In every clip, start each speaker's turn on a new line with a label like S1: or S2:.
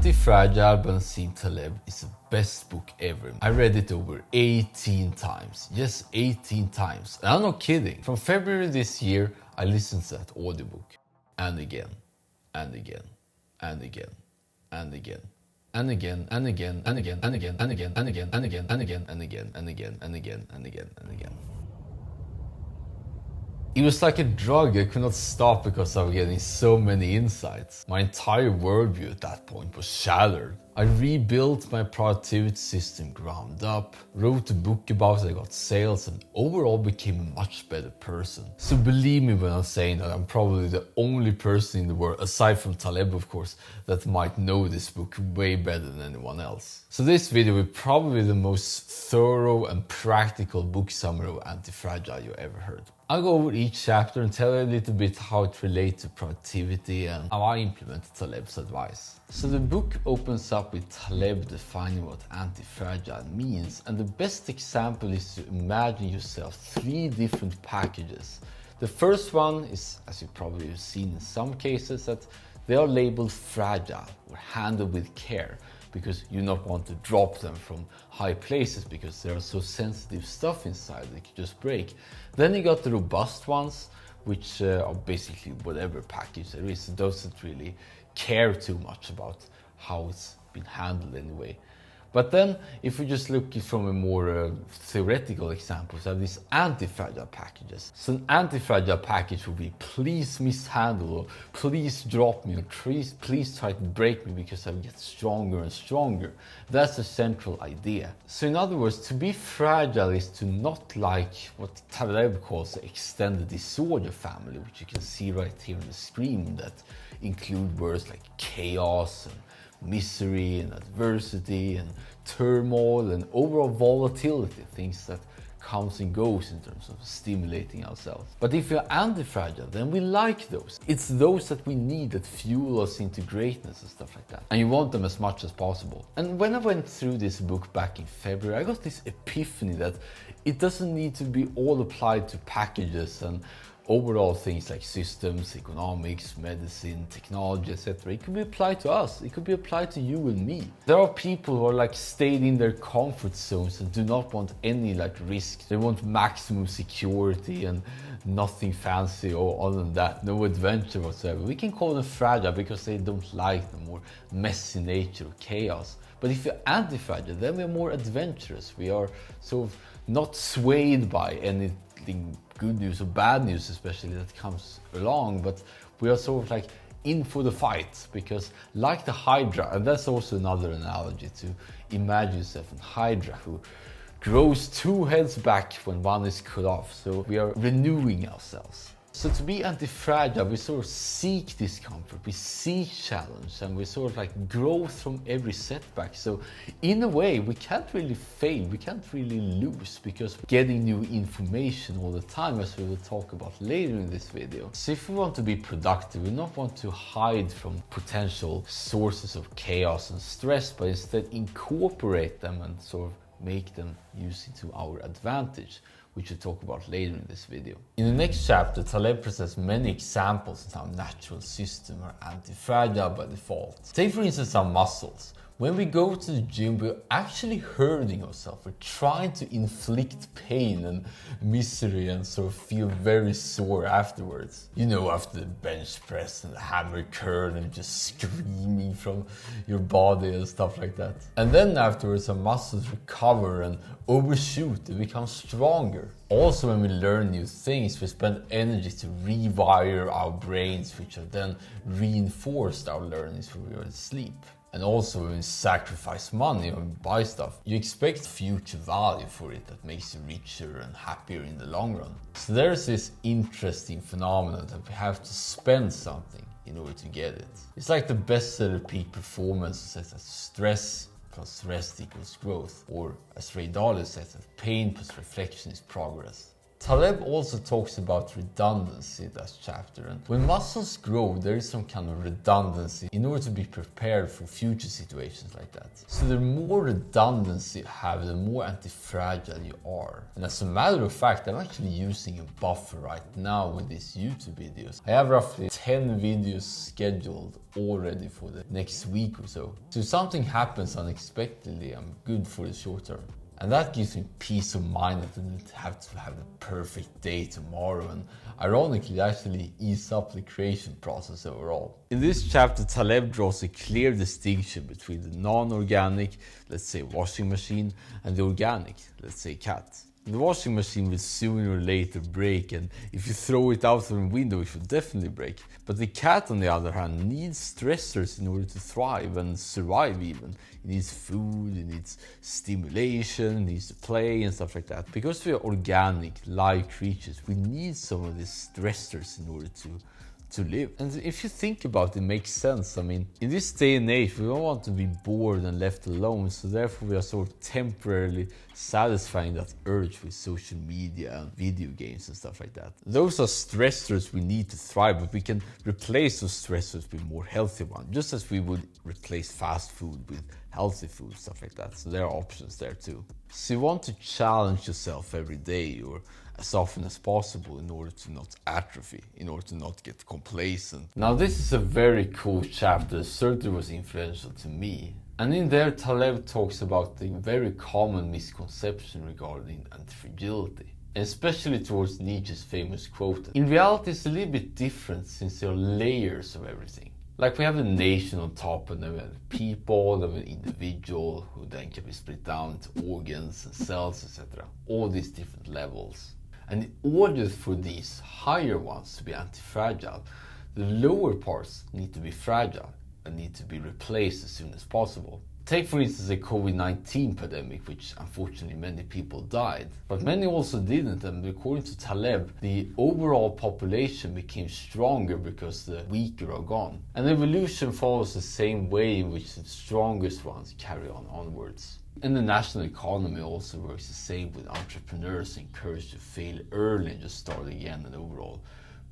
S1: Antifragile by Nassim Taleb is the best book ever. I read it over 18 times. Yes, 18 times. And I'm not kidding. From February this year, I listened to that audiobook. And again, and again, and again, and again. And again, and again, and again, and again, and again, and again, and again, and again, and again, and again, and again, and again, and again. It was like a drug. I could not stop because I was getting so many insights. My entire worldview at that point was shattered. I rebuilt my productivity system ground up, wrote a book about it, I got sales, and overall became a much better person. So believe me when I'm saying that I'm probably the only person in the world, aside from Taleb of course, that might know this book way better than anyone else. So this video will probably be the most thorough and practical book summary of Antifragile you ever heard. I'll go over each chapter and tell you a little bit how it relates to productivity and how I implemented Taleb's advice. So the book opens up with Taleb defining what anti-fragile means, and the best example is to imagine yourself 3 different packages. The first one is, as you probably have seen in some cases, that they are labeled fragile or handled with care, because you not want to drop them from high places because there are so sensitive stuff inside they could just break. Then you got the robust ones, which are basically whatever package there is. Those that really care too much about how it's been handled anyway. But then, if we just look from a more theoretical example, so these anti-fragile packages. So an anti-fragile package would be, please mishandle, or please drop me, or please try to break me because I get stronger and stronger. That's the central idea. So in other words, to be fragile is to not like what Taleb calls the extended disorder family, which you can see right here on the screen, that include words like chaos and misery and adversity and turmoil and overall volatility, things that comes and goes in terms of stimulating ourselves. But if you're anti-fragile, then we like those. It's those that we need that fuel us into greatness and stuff like that. And you want them as much as possible. And when I went through this book back in February, I got this epiphany that it doesn't need to be all applied to packages and overall things like systems, economics, medicine, technology, etc. It could be applied to us. It could be applied to you and me. There are people who are like stayed in their comfort zones and do not want any like risk. They want maximum security and nothing fancy or other than that, no adventure whatsoever. We can call them fragile because they don't like the more messy nature or chaos. But if you're anti-fragile, then we're more adventurous. We are sort of not swayed by anything good news or bad news, especially that comes along, but we are sort of like in for the fight, because like the Hydra, and that's also another analogy, to imagine yourself in Hydra who grows 2 heads back when one is cut off. So we are renewing ourselves. So to be anti-fragile, we sort of seek discomfort, we seek challenge, and we sort of like grow from every setback. So in a way, we can't really fail, we can't really lose, because we're getting new information all the time, as we will talk about later in this video. So if we want to be productive, we don't want to hide from potential sources of chaos and stress, but instead incorporate them and sort of make them use it to our advantage, which we'll talk about later in this video. In the next chapter, Taleb presents many examples of how natural systems are anti-fragile by default. Take for instance our muscles. When we go to the gym, we're actually hurting ourselves. We're trying to inflict pain and misery and sort of feel very sore afterwards. You know, after the bench press and the hammer curl and just screaming from your body and stuff like that. And then afterwards, our muscles recover and overshoot, they become stronger. Also, when we learn new things, we spend energy to rewire our brains, which have then reinforced our learnings when we were asleep. And also when you sacrifice money or buy stuff, you expect future value for it that makes you richer and happier in the long run. So there's this interesting phenomenon that we have to spend something in order to get it. It's like the bestseller peak performance says that stress plus rest equals growth, or as Ray Dalio says that pain plus reflection is progress. Taleb also talks about redundancy in that chapter, and when muscles grow there is some kind of redundancy in order to be prepared for future situations like that. So the more redundancy you have, the more anti-fragile you are. And as a matter of fact, I'm actually using a buffer right now with these YouTube videos. I have roughly 10 videos scheduled already for the next week or so. So if something happens unexpectedly, I'm good for the short term. And that gives me peace of mind that I don't have to have a perfect day tomorrow, and ironically actually ease up the creation process overall. In this chapter, Taleb draws a clear distinction between the non-organic, let's say washing machine, and the organic, let's say cat. The washing machine will sooner or later break, and if you throw it out of the window it will definitely break. But the cat, on the other hand, needs stressors in order to thrive and survive even. It needs food, it needs stimulation, it needs to play and stuff like that. Because we are organic, live creatures, we need some of these stressors in order to live. And if you think about it, it makes sense. I mean, in this day and age, we don't want to be bored and left alone, so therefore we are sort of temporarily satisfying that urge with social media and video games and stuff like that. Those are stressors we need to thrive, but we can replace those stressors with more healthy ones, just as we would replace fast food with healthy food, stuff like that. So there are options there too. So you want to challenge yourself every day or as often as possible in order to not atrophy, in order to not get complacent. Now this is a very cool chapter, certainly was influential to me. And in there Taleb talks about the very common misconception regarding antifragility, especially towards Nietzsche's famous quote. In reality it's a little bit different since there are layers of everything. Like we have a nation on top, and then we have people, then we have an individual who then can be split down into organs and cells, etc. All these different levels. And in order for these higher ones to be anti-fragile, the lower parts need to be fragile and need to be replaced as soon as possible. Take for instance the COVID-19 pandemic, which unfortunately many people died, but many also didn't, and according to Taleb, the overall population became stronger because the weaker are gone. And evolution follows the same way in which the strongest ones carry on onwards. And the national economy also works the same, with entrepreneurs encouraged to fail early and just start again, and overall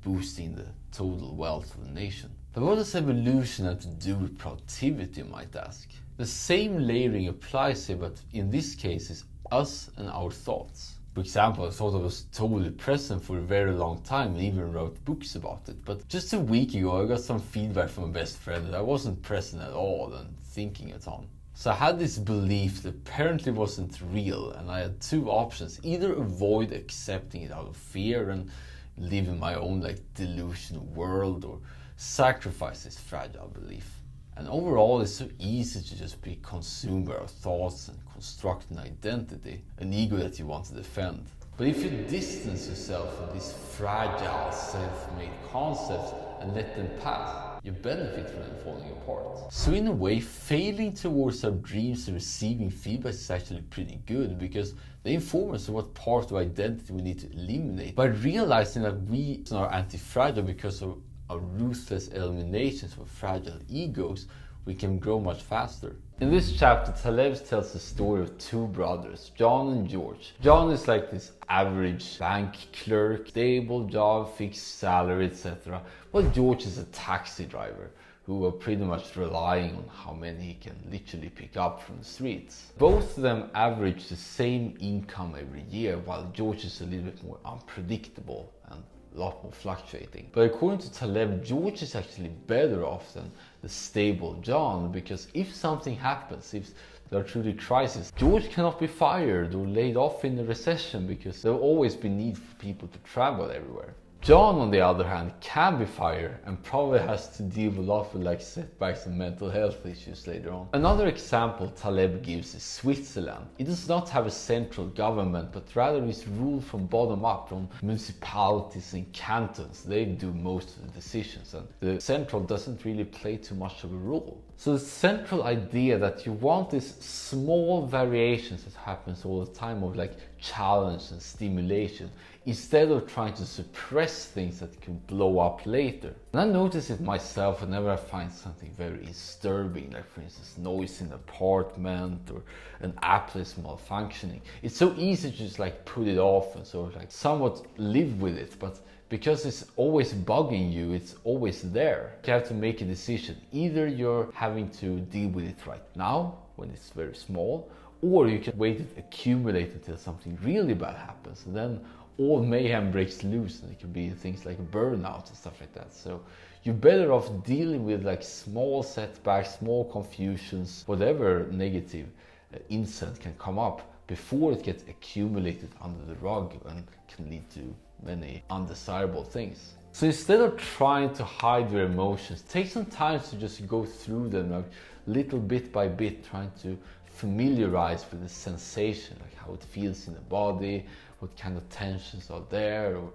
S1: boosting the total wealth of the nation. But what does evolution have to do with productivity, you might ask? The same layering applies here, but in this case it's us and our thoughts. For example, I thought I was totally present for a very long time and even wrote books about it. But just a week ago I got some feedback from my best friend that I wasn't present at all and thinking a ton. So I had this belief that apparently wasn't real, and I had two options: either avoid accepting it out of fear and live in my own delusional world, or sacrifice this fragile belief. And overall it's so easy to just be consumed by our thoughts and construct an identity, an ego that you want to defend. But if you distance yourself from these fragile self-made concepts and let them pass, you benefit from them falling apart. So in a way, failing towards our dreams and receiving feedback is actually pretty good, because they inform us of what part of identity we need to eliminate. By realizing that we are anti-fragile because of our ruthless eliminations of fragile egos, we can grow much faster. In this chapter, Taleb tells the story of two brothers, John and George. John is like this average bank clerk, stable job, fixed salary, etc. While George is a taxi driver who are pretty much relying on how many he can literally pick up from the streets. Both of them average the same income every year, while George is a little bit more unpredictable and a lot more fluctuating. But according to Taleb, George is actually better off than the stable John, because if something happens, if there are truly crises, George cannot be fired or laid off in a recession, because there will always be need for people to travel everywhere. John, on the other hand, can be fired and probably has to deal with a lot with setbacks and mental health issues later on. Another example Taleb gives is Switzerland. It does not have a central government, but rather is ruled from bottom up, from municipalities and cantons. They do most of the decisions, and the central doesn't really play too much of a role. So the central idea that you want these small variations that happens all the time of like challenge and stimulation, instead of trying to suppress things that can blow up later. And I notice it myself whenever I find something very disturbing, like for instance noise in an apartment or an app that's malfunctioning. It's so easy to just like put it off and sort of like somewhat live with it, but because it's always bugging you, it's always there. You have to make a decision. Either you're having to deal with it right now, when it's very small, or you can wait it accumulate until something really bad happens. And then all mayhem breaks loose, and it can be things like burnout and stuff like that. So you're better off dealing with like small setbacks, small confusions, whatever negative incident can come up before it gets accumulated under the rug and can lead to many undesirable things. So instead of trying to hide your emotions, take some time to just go through them like little bit by bit, trying to familiarize with the sensation, like how it feels in the body, what kind of tensions are there, or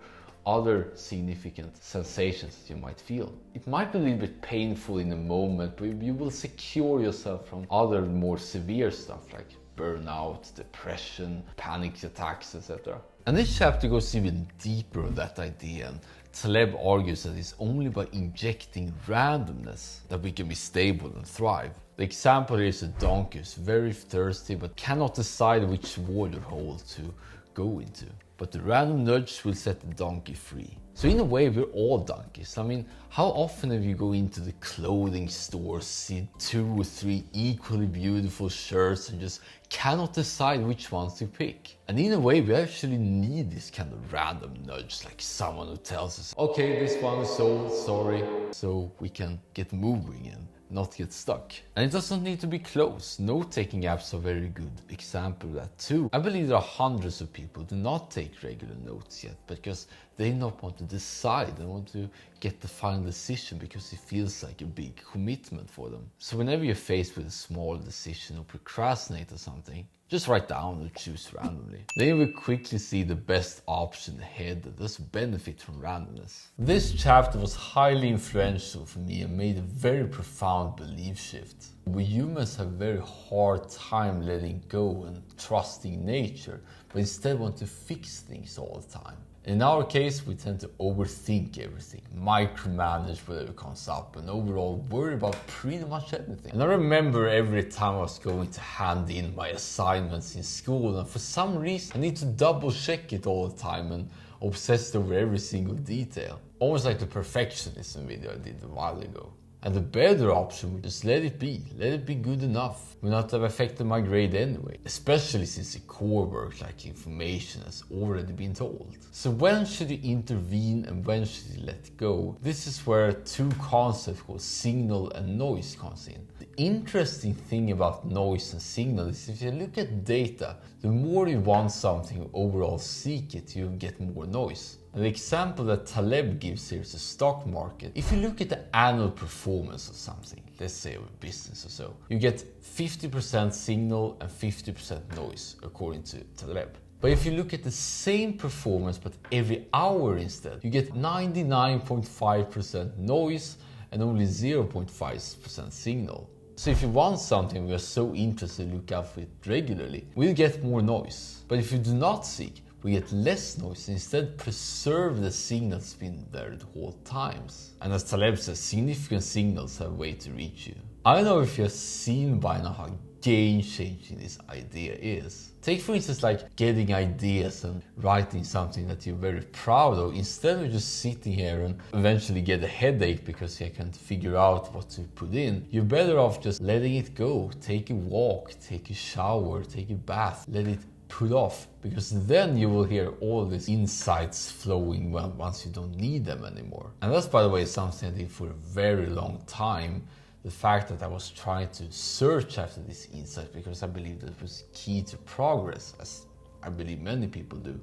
S1: other significant sensations that you might feel. It might be a little bit painful in the moment, but you will secure yourself from other more severe stuff like burnout, depression, panic attacks, etc. And this chapter goes even deeper on that idea, and Taleb argues that it's only by injecting randomness that we can be stable and thrive. The example here is a donkey who's very thirsty but cannot decide which water hole to go into. But the random nudge will set the donkey free. So in a way, we're all donkeys. I mean, how often have you go into the clothing store, see 2 or 3 equally beautiful shirts and just cannot decide which ones to pick? And in a way, we actually need this kind of random nudge, like someone who tells us, okay, this one is sold, sorry, so we can get moving and not get stuck. And it doesn't need to be close. Note-taking apps are a very good example of that too. I believe there are hundreds of people who do not take regular notes yet because they do not want to decide. They want to get the final decision because it feels like a big commitment for them. So whenever you're faced with a small decision or procrastinate or something, just write down or choose randomly. Then you will quickly see the best option ahead that does benefit from randomness. This chapter was highly influential for me and made a very profound belief shift. We humans have a very hard time letting go and trusting nature, but instead want to fix things all the time. In our case, we tend to overthink everything, micromanage whatever comes up, and overall worry about pretty much everything. And I remember every time I was going to hand in my assignments in school, and for some reason I need to double check it all the time and obsessed over every single detail. Almost like the perfectionism video I did a while ago. And the better option would just let it be good enough. Will not have affected my grade anyway, especially since the core work like information has already been told. So when should you intervene and when should you let go? This is where 2 concepts called signal and noise comes in. The interesting thing about noise and signal is if you look at data, the more you want something or overall seek it, you get more noise. And the example that Taleb gives here is the stock market. If you look at the annual performance of something, let's say of a business or so, you get 50% signal and 50% noise, according to Taleb. But if you look at the same performance but every hour instead, you get 99.5% noise and only 0.5% signal. So if you want something we are so interested to look out for it regularly, we'll get more noise. But if you do not seek, we get less noise and instead preserve the signals been there at all times. And as Taleb says, significant signals have a way to reach you. I don't know if you have seen by now how game-changing this idea is. Take for instance like getting ideas and writing something that you're very proud of, instead of just sitting here and eventually get a headache because you can't figure out what to put in. You're better off just letting it go. Take a walk, take a shower, take a bath, let it put off, because then you will hear all these insights flowing once you don't need them anymore. And that's, by the way, something I did for a very long time. The fact that I was trying to search after these insights because I believe that was key to progress, as I believe many people do.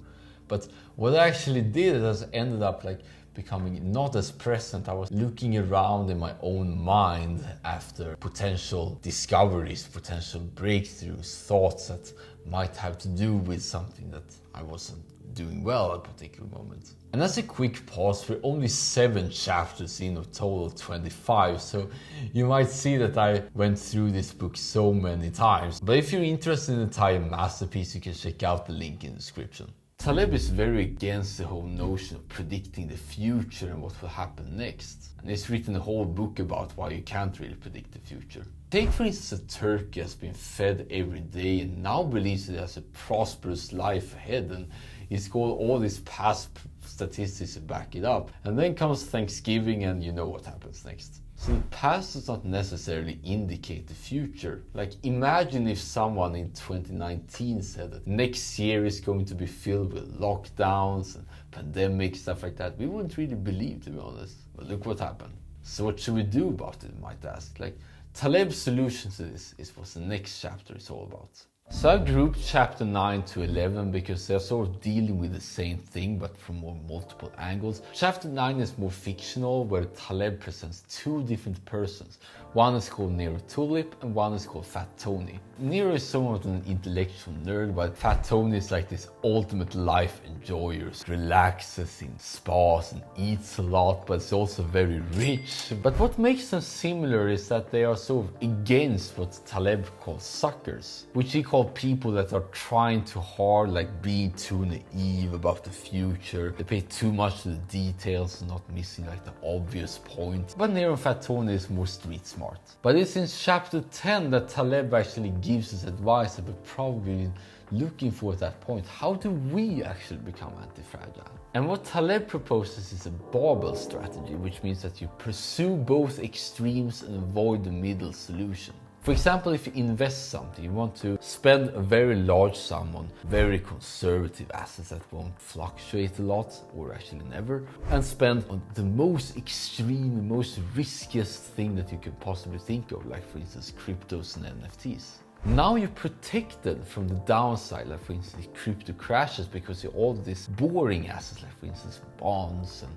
S1: But what I actually did is ended up like becoming not as present. I was looking around in my own mind after potential discoveries, potential breakthroughs, thoughts that might have to do with something that I wasn't doing well at a particular moment. And as a quick pause, we're only 7 chapters in, of total 25, so you might see that I went through this book so many times. But if you're interested in the entire masterpiece, you can check out the link in the description. Taleb is very against the whole notion of predicting the future and what will happen next. And he's written a whole book about why you can't really predict the future. Take for instance a turkey has been fed every day and now believes it has a prosperous life ahead, and it's got all these past statistics to back it up. And then comes Thanksgiving and you know what happens next. So the past does not necessarily indicate the future. Like, imagine if someone in 2019 said that next year is going to be filled with lockdowns and pandemics, stuff like that. We wouldn't really believe, to be honest. But look what happened. So what should we do about it, you might ask? Like, Taleb's solution to this is what the next chapter is all about. So I've grouped chapter 9 to 11 because they're sort of dealing with the same thing but from more multiple angles. Chapter 9 is more fictional, where Taleb presents 2 different persons. One is called Nero Tulip and one is called Fat Tony. Nero is somewhat an intellectual nerd, while Fat Tony is like this ultimate life enjoyer. Relaxes in spas and eats a lot, but is also very rich. But what makes them similar is that they are sort of against what Taleb calls suckers, which he calls people that are trying too hard, like being too naive about the future. They pay too much to the details and not missing like the obvious point. But Nero and Fat Tony is more street smart. But it's in chapter 10 that Taleb actually gives us advice that we're probably looking for at that point. How do we actually become anti-fragile? And what Taleb proposes is a barbell strategy, which means that you pursue both extremes and avoid the middle solution. For example, if you invest something, you want to spend a very large sum on very conservative assets that won't fluctuate a lot, or actually never, and spend on the most extreme, most riskiest thing that you could possibly think of, like for instance cryptos and NFTs. Now you're protected from the downside, like for instance crypto crashes, because you have all these boring assets, like for instance bonds and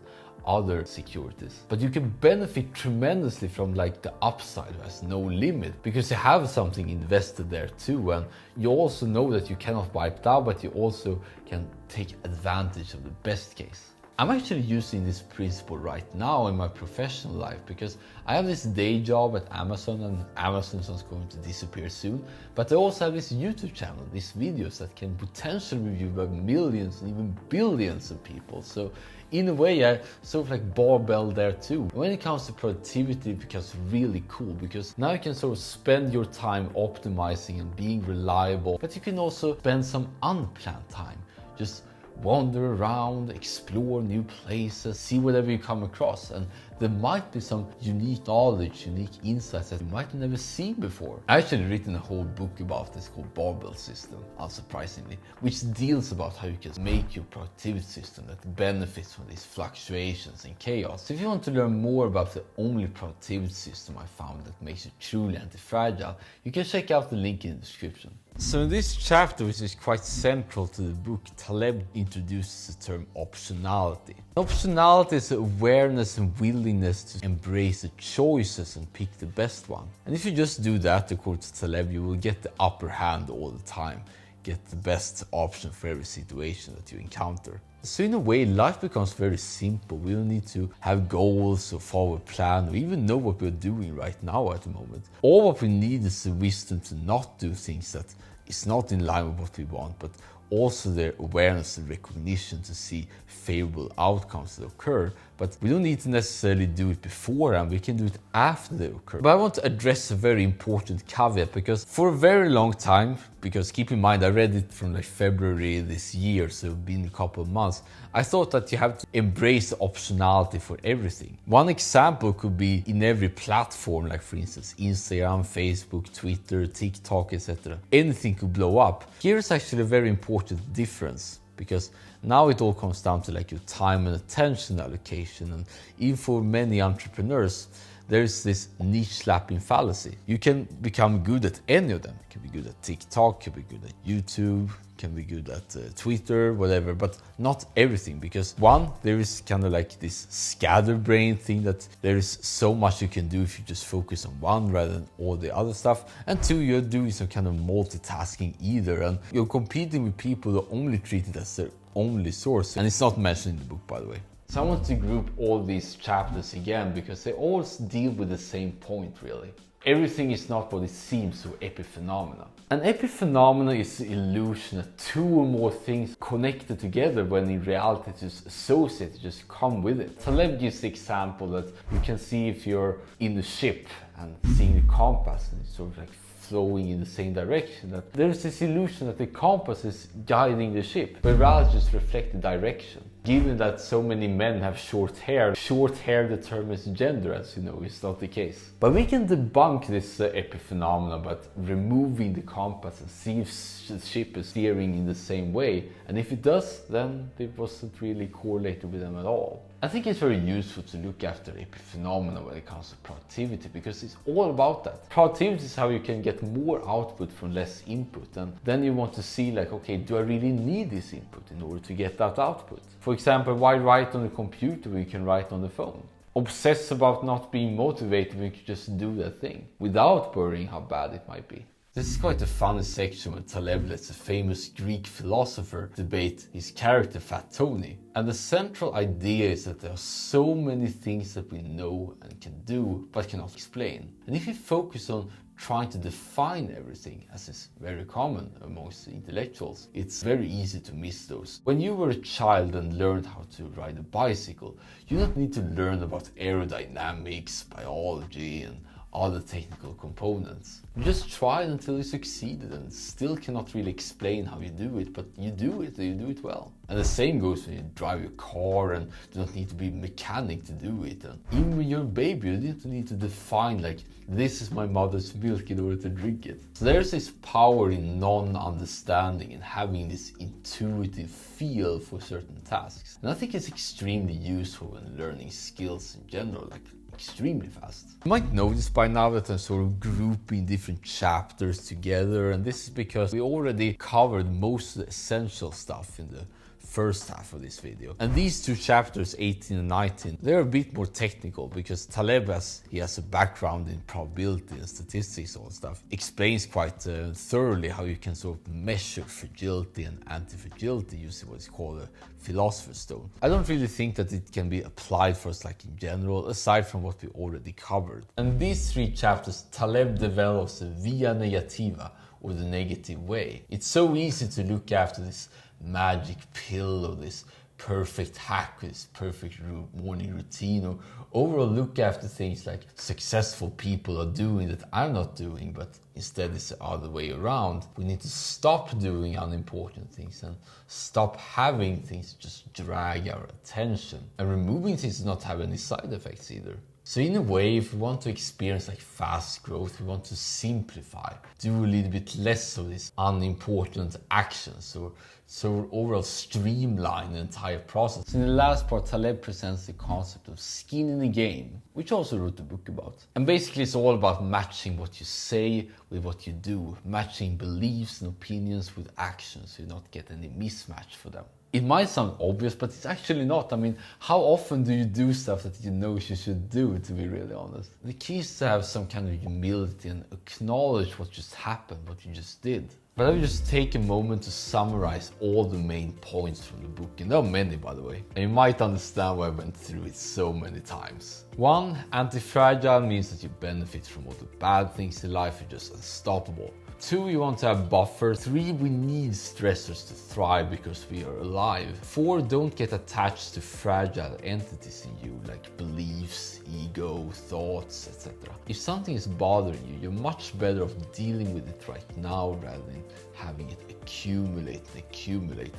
S1: other securities. But you can benefit tremendously from like the upside that has no limit, because you have something invested there too, and you also know that you cannot wipe it out, but you also can take advantage of the best case. I'm actually using this principle right now in my professional life, because I have this day job at Amazon, and Amazon is going to disappear soon. But I also have this YouTube channel, these videos that can potentially be viewed by millions and even billions of people. So in a way, I sort of like barbell there too. When it comes to productivity, it becomes really cool, because now you can sort of spend your time optimizing and being reliable, but you can also spend some unplanned time. Just wander around, explore new places, see whatever you come across, and there might be some unique knowledge, unique insights that you might have never seen before. I actually written a whole book about this called Barbell System, unsurprisingly, which deals about how you can make your productivity system that benefits from these fluctuations and chaos. So if you want to learn more about the only productivity system I found that makes you truly anti-fragile, you can check out the link in the description. So in this chapter, which is quite central to the book, Taleb introduces the term optionality. Optionality is awareness and willingness to embrace the choices and pick the best one. And if you just do that, according to Taleb, you will get the upper hand all the time, get the best option for every situation that you encounter. So in a way, life becomes very simple. We don't need to have goals or follow a plan or even know what we're doing right now at the moment. All what we need is the wisdom to not do things that is not in line with what we want, but also the awareness and recognition to see favorable outcomes that occur. But we don't need to necessarily do it before, and we can do it after they occur. But I want to address a very important caveat, because for a very long time, because keep in mind I read it from like February this year, so it's been a couple of months, I thought that you have to embrace optionality for everything. One example could be in every platform, like for instance Instagram, Facebook, Twitter, TikTok, etc. Anything could blow up. Here's actually a very important difference, because now it all comes down to like your time and attention allocation. And even for many entrepreneurs, there's this niche slapping fallacy. You can become good at any of them. You can be good at TikTok, you can be good at YouTube, you can be good at Twitter, whatever, but not everything. Because one, there is kind of like this scatterbrain thing, that there is so much you can do if you just focus on one rather than all the other stuff. And two, you're doing some kind of multitasking either, and you're competing with people who only treat it as their only source, and it's not mentioned in the book, by the way. So I want to group all these chapters again because they all deal with the same point, really. Everything is not what it seems to epiphenomena. An epiphenomena is the illusion that two or more things connected together when in reality it's just associated, just come with it. Taleb gives the example that you can see if you're in the ship and seeing the compass and it's sort of like flowing in the same direction, that there's this illusion that the compass is guiding the ship, but rather just reflect the direction. Given that so many men have short hair determines gender, as you know, is not the case. But we can debunk this epiphenomena by removing the compass and see if the ship is steering in the same way. And if it does, then it wasn't really correlated with them at all. I think it's very useful to look after epiphenomena when it comes to productivity, because it's all about that. Productivity is how you can get more output from less input, and then you want to see like, okay, do I really need this input in order to get that output? For example, why write on the computer when you can write on the phone? Obsess about not being motivated when you can just do that thing without worrying how bad it might be. This is quite a funny section when Taleb lets a famous Greek philosopher debate his character Fat Tony. And the central idea is that there are so many things that we know and can do but cannot explain. And if you focus on trying to define everything, as is very common amongst the intellectuals, it's very easy to miss those. When you were a child and learned how to ride a bicycle, you don't need to learn about aerodynamics, biology and other technical components. You just tried until you succeeded and still cannot really explain how you do it, but you do it and you do it well. And the same goes when you drive your car and do not need to be a mechanic to do it. And even when you're a baby, you don't need to define like, this is my mother's milk in order to drink it. So there's this power in non-understanding and having this intuitive feel for certain tasks. And I think it's extremely useful when learning skills in general, like extremely fast. You might notice by now that I'm sort of grouping different chapters together, and this is because we already covered most of the essential stuff in the first half of this video. And these two chapters, 18 and 19, they're a bit more technical because Taleb, he has a background in probability and statistics and all stuff, explains quite thoroughly how you can sort of measure fragility and antifragility using what's called a philosopher's stone. I don't really think that it can be applied for us like in general, aside from what we already covered. And these three chapters, Taleb develops the via negativa, or the negative way. It's so easy to look after this magic pill or this perfect hack, this perfect morning routine, or overall look after things like successful people are doing that I'm not doing, but instead it's the other way around. We need to stop doing unimportant things and stop having things just drag our attention. And removing things does not have any side effects either. So in a way, if we want to experience like fast growth, we want to simplify, do a little bit less of these unimportant actions, so overall streamline the entire process. So in the last part, Taleb presents the concept of skin in the game, which also wrote a book about. And basically it's all about matching what you say with what you do, matching beliefs and opinions with actions so you not get any mismatch for them. It might sound obvious, but it's actually not. I mean, how often do you do stuff that you know you should do, to be really honest? The key is to have some kind of humility and acknowledge what just happened, what you just did. But I will just take a moment to summarize all the main points from the book, and there are many, by the way. And you might understand why I went through it so many times. 1. Antifragile means that you benefit from all the bad things in life, you're just unstoppable. 2. You want to have buffer. 3. We need stressors to thrive because we are alive. 4. Don't get attached to fragile entities in you, like beliefs, ego, thoughts, etc. If something is bothering you, you're much better off dealing with it right now rather than having it accumulate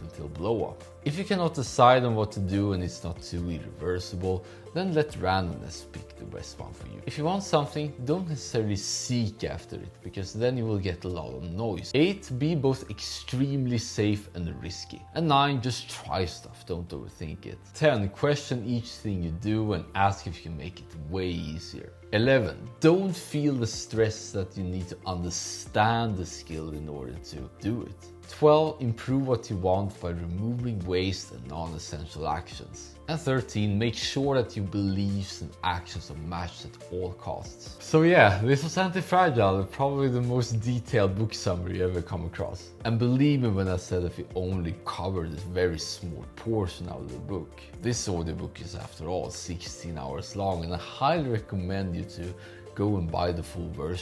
S1: until blow up. If you cannot decide on what to do and it's not too irreversible, then let randomness pick the best one for you. If you want something, don't necessarily seek after it, because then you will get a lot of noise. 8. Be both extremely safe and risky. And 9. Just try stuff, don't overthink it. 10. Question each thing you do and ask if you can make it way easier. 11. Don't feel the stress that you need to understand the skill in order to do it. 12. Improve what you want by removing waste and non-essential actions. And 13. Make sure that your beliefs and actions are matched at all costs. So yeah, this was Antifragile, probably the most detailed book summary you ever come across. And believe me when I said that we only covered this very small portion of the book. This audiobook is after all 16 hours long, and I highly recommend you to go and buy the full version.